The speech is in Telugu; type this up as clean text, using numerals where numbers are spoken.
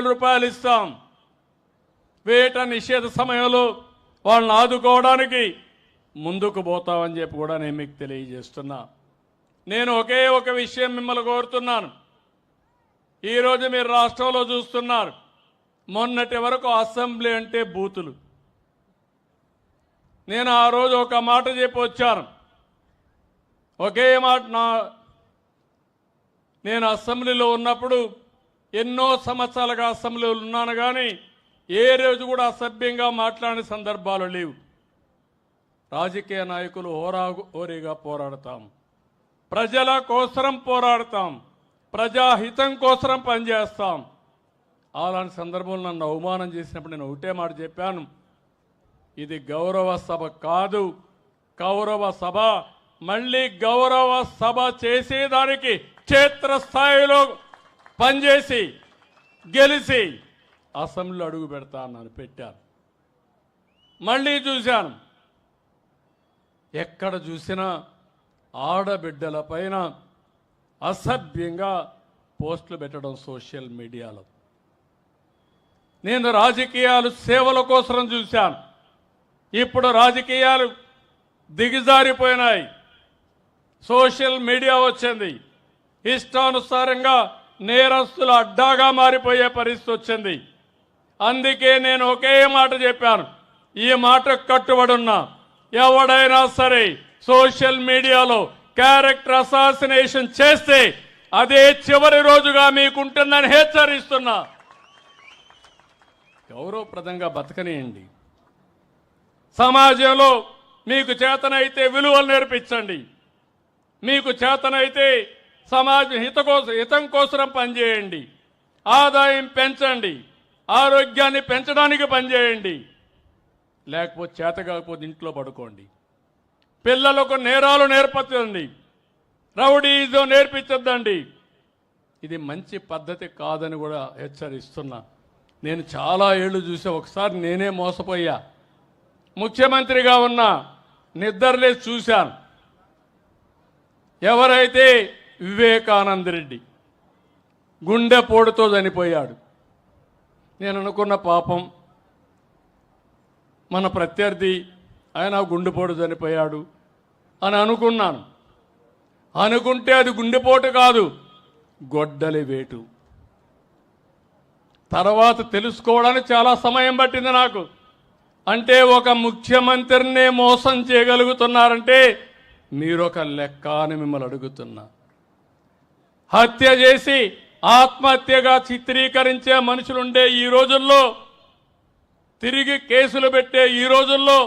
రూపాయలు ఇస్తాం. వేట నిషేధ సమయంలో వాళ్ళని ఆదుకోవడానికి ముందుకు పోతామని చెప్పి కూడా నేను మీకు తెలియజేస్తున్నా. నేను ఒకే ఒక విషయం మిమ్మల్ని కోరుతున్నాను. ఈరోజు మీరు రాష్ట్రంలో చూస్తున్నారు, మొన్నటి వరకు అసెంబ్లీ అంటే బూతులు. నేను ఆ రోజు ఒక మాట చెప్పి వచ్చాను. ఒకే మాట, నేను అసెంబ్లీలో ఉన్నప్పుడు ఎన్నో సంవత్సరాలుగా అసెంబ్లీలో ఉన్నాను, కానీ ఏ రోజు కూడా అసభ్యంగా మాట్లాడిన సందర్భాలు లేవు. రాజకీయ నాయకులు హోరాహోరీగా పోరాడతాం, ప్రజల కోసరం పోరాడతాం, ప్రజాహితం కోసరం పనిచేస్తాం. అలాంటి సందర్భంలో నన్ను అవమానం చేసినప్పుడు నేను ఒకటే మాట చెప్పాను, ఇది గౌరవ సభ కాదు, కౌరవ సభ. మళ్ళీ గౌరవ సభ చేసేదానికి క్షేత్రస్థాయిలో పనిచేసి గెలిచి అసెంబ్లీలో అడుగు పెడతా అన్నాను, పెట్టాను. మళ్ళీ చూశాను, ఎక్కడ చూసినా ఆడబిడ్డల పైన అసభ్యంగా పోస్టులు పెట్టడం సోషల్ మీడియాలో. నేను రాజకీయాలు సేవల కోసం చూశాను. ఇప్పుడు రాజకీయాలు దిగజారిపోయినాయి, సోషల్ మీడియా వచ్చింది, ఇష్టానుసారంగా నేరస్తుల అడ్డాగా మారిపోయే పరిస్థితి వచ్చింది. అందుకే నేను ఒకే మాట చెప్పాను, ఈ మాటకు కట్టుబడి ఉన్నా. ఎవడైనా సరే సోషల్ మీడియాలో క్యారెక్టర్ అసాసినేషన్ చేస్తే అదే చివరి రోజుగా మీకుంటుందని హెచ్చరిస్తున్నా. గౌరవప్రదంగా బతకనియండి. సమాజంలో మీకు చేతనైతే విలువలు నేర్పించండి, మీకు చేతనైతే సమాజ హితం కోసం పనిచేయండి, ఆదాయం పెంచండి, ఆరోగ్యాన్ని పెంచడానికి పనిచేయండి. లేకపోతే చేత కాకపోతే ఇంట్లో పడుకోండి. పిల్లలకు నేరాలు నేర్పించండి, రౌడీజం నేర్పించద్దండి. ఇది మంచి పద్ధతి కాదని కూడా హెచ్చరిస్తున్నా. నేను చాలా ఏళ్ళు చూసా, ఒకసారి నేనే మోసపోయా. ముఖ్యమంత్రిగా ఉన్నా నిద్రలేసి చూశాను. ఎవరైతే వివేకానంద రెడ్డి గుండెపోటుతో చనిపోయాడు, నేను అనుకున్న పాపం మన ప్రత్యర్థి ఆయన గుండెపోటు చనిపోయాడు అని అనుకున్నాను. అనుకుంటే అది గుండెపోటు కాదు, గొడ్డలి వేటు. తర్వాత తెలుసుకోవడానికి చాలా సమయం పట్టింది నాకు. అంటే ఒక ముఖ్యమంత్రినే మోసం చేయగలుగుతున్నారంటే మీరొక లెక్క అని మిమ్మల్ని అడుగుతున్నా. హత్య చేసి ఆత్మహత్యగా చిత్రీకరించే మనుషులుండే ఈ రోజుల్లో, తిరిగి కేసులు పెట్టే ఈ రోజుల్లో